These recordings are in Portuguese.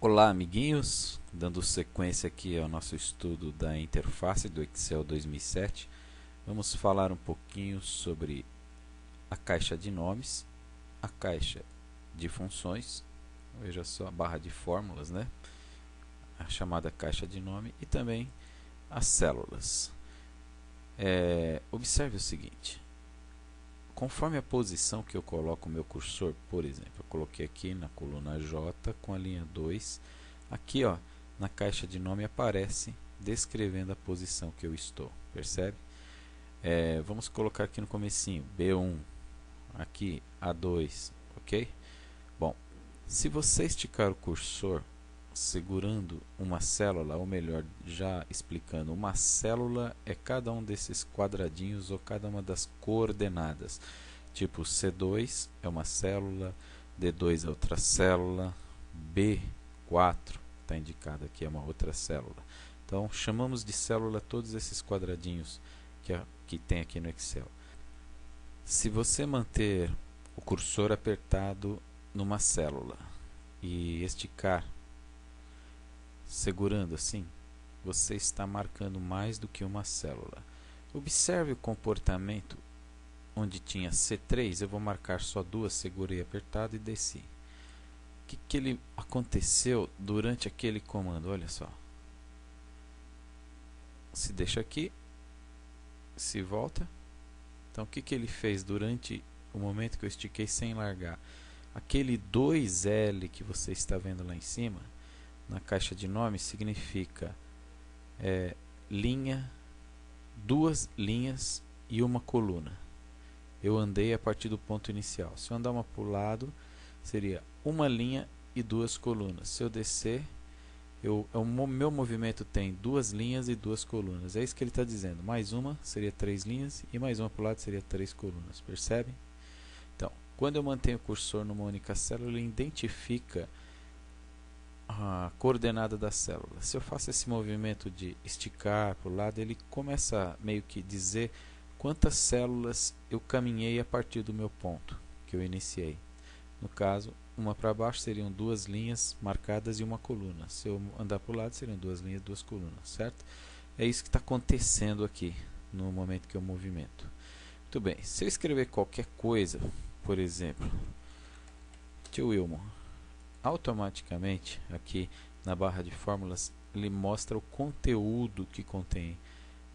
Olá, amiguinhos, dando sequência aqui ao nosso estudo da interface do Excel 2007, vamos falar um pouquinho sobre a caixa de nomes, a caixa de funções, veja só a barra de fórmulas, né? A chamada caixa de nome e também as células. Observe o seguinte, conforme a posição que eu coloco o meu cursor, por exemplo, eu coloquei aqui na coluna J com a linha 2, aqui ó, na caixa de nome aparece descrevendo a posição que eu estou, percebe? Vamos colocar aqui no comecinho, B1, aqui A2, ok? Bom, se você esticar o cursor segurando uma célula, ou melhor, já explicando, uma célula é cada um desses quadradinhos ou cada uma das coordenadas. Tipo C2 é uma célula, D2 é outra célula, B4 está indicado aqui, é uma outra célula. Então chamamos de célula todos esses quadradinhos que tem aqui no Excel. Se você manter o cursor apertado numa célula e esticar segurando assim, você está marcando mais do que uma célula. Observe o comportamento onde tinha C3, eu vou marcar só duas, segurei apertado e desci. O que ele aconteceu durante aquele comando? Olha só. Se deixa aqui, se volta. Então o que ele fez durante o momento que eu estiquei sem largar? Aquele 2L que você está vendo lá em cima, na caixa de nome, significa linha, duas linhas e uma coluna. Eu andei a partir do ponto inicial. Se eu andar uma para o lado, seria uma linha e duas colunas. Se eu descer, meu movimento tem duas linhas e duas colunas. É isso que ele está dizendo. Mais uma seria três linhas e mais uma para o lado seria três colunas. Percebe? Então, quando eu mantenho o cursor numa única célula, ele identifica a coordenada da célula. Se eu faço esse movimento de esticar para o lado, ele começa a meio que dizer quantas células eu caminhei a partir do meu ponto que eu iniciei. No caso, uma para baixo seriam duas linhas marcadas e uma coluna. Se eu andar para o lado, seriam duas linhas e duas colunas, certo? É isso que está acontecendo aqui no momento que eu movimento. Muito bem, se eu escrever qualquer coisa, por exemplo, tio Wilmo, automaticamente aqui na barra de fórmulas ele mostra o conteúdo que contém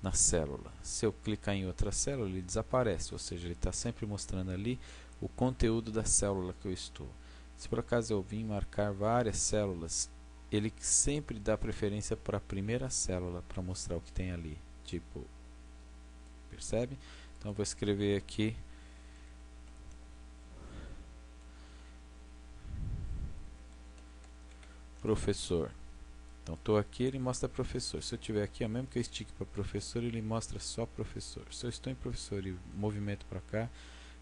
na célula. Se eu clicar em outra célula, ele desaparece, ou seja, ele está sempre mostrando ali o conteúdo da célula que eu estou. Se por acaso eu vim marcar várias células, ele sempre dá preferência para a primeira célula para mostrar o que tem ali. Tipo, percebe? Então eu vou escrever aqui professor. Então estou aqui, ele mostra professor. Se eu estiver aqui, mesmo que eu estique para professor, ele mostra só professor. Se eu estou em professor e movimento para cá,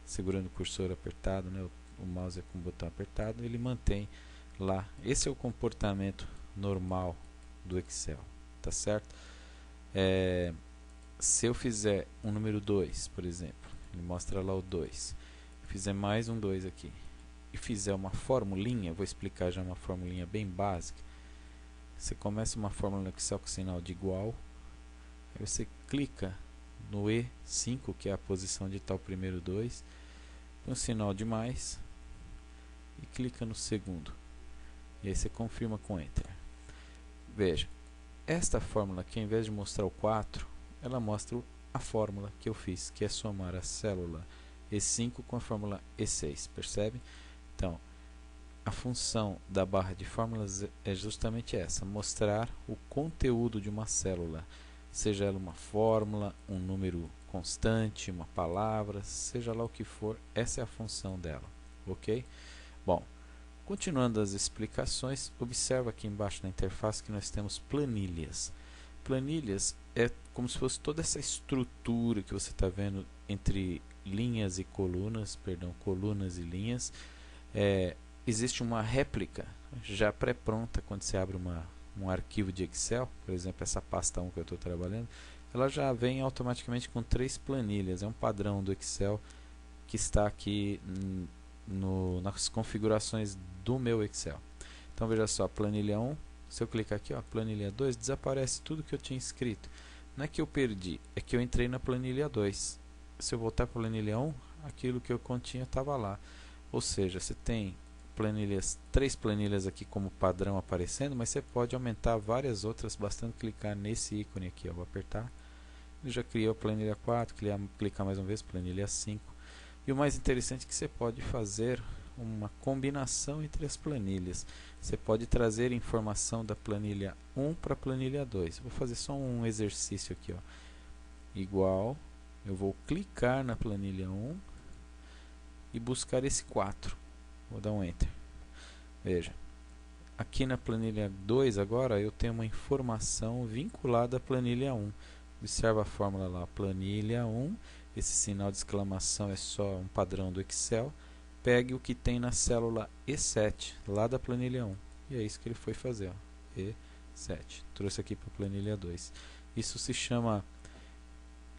segurando o cursor apertado, né, o mouse é com o botão apertado, ele mantém lá. Esse é o comportamento normal do Excel, tá certo? Se eu fizer um número 2, por exemplo, ele mostra lá o 2. Fizer mais um 2 aqui e fizer uma formulinha, vou explicar já uma formulinha bem básica. Você começa uma fórmula no Excel com sinal de igual, aí você clica no E5, que é a posição de tal primeiro 2, põe um sinal de mais e clica no segundo. E aí você confirma com Enter. Veja, esta fórmula aqui, ao invés de mostrar o 4, ela mostra a fórmula que eu fiz, que é somar a célula E5 com a fórmula E6, percebe? Então, a função da barra de fórmulas é justamente essa, mostrar o conteúdo de uma célula, seja ela uma fórmula, um número constante, uma palavra, seja lá o que for, essa é a função dela, ok? Bom, continuando as explicações, observa aqui embaixo na interface que nós temos planilhas. Planilhas é como se fosse toda essa estrutura que você está vendo entre linhas e colunas, perdão, colunas e linhas. Existe uma réplica já pré-pronta quando você abre um arquivo de Excel, por exemplo, essa pasta 1 que eu estou trabalhando, ela já vem automaticamente com 3 planilhas, é um padrão do Excel que está aqui nas configurações do meu Excel. Então veja só, planilha 1, se eu clicar aqui, ó, planilha 2, desaparece tudo que eu tinha escrito. Não é que eu perdi, é que eu entrei na planilha 2. Se eu voltar para a planilha 1, aquilo que eu continha estava lá. Ou seja, você tem planilhas, 3 planilhas aqui como padrão aparecendo, mas você pode aumentar várias outras bastando clicar nesse ícone aqui, ó. Vou apertar, ele já criou a planilha 4, clicar mais uma vez, planilha 5. E o mais interessante é que você pode fazer uma combinação entre as planilhas. Você pode trazer informação da planilha 1 para a planilha 2. Vou fazer só um exercício aqui, ó. Igual, eu vou clicar na planilha 1 e buscar esse 4. Vou dar um Enter. Veja, aqui na planilha 2 agora eu tenho uma informação vinculada à planilha 1. Observa a fórmula lá, planilha 1, esse sinal de exclamação é só um padrão do Excel. Pegue o que tem na célula E7, lá da planilha 1. E é isso que ele foi fazer, ó. E7. Trouxe aqui para a planilha 2. Isso se chama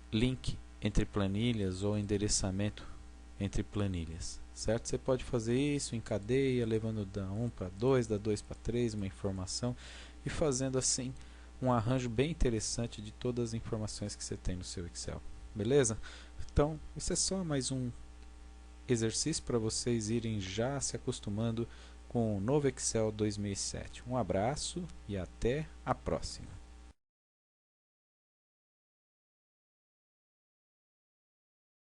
link entre planilhas ou endereçamento entre planilhas, certo? Você pode fazer isso em cadeia, levando da 1 para 2, da 2 para 3, uma informação, e fazendo assim um arranjo bem interessante de todas as informações que você tem no seu Excel. Beleza? Então, isso é só mais um exercício para vocês irem já se acostumando com o novo Excel 2007. Um abraço e até a próxima.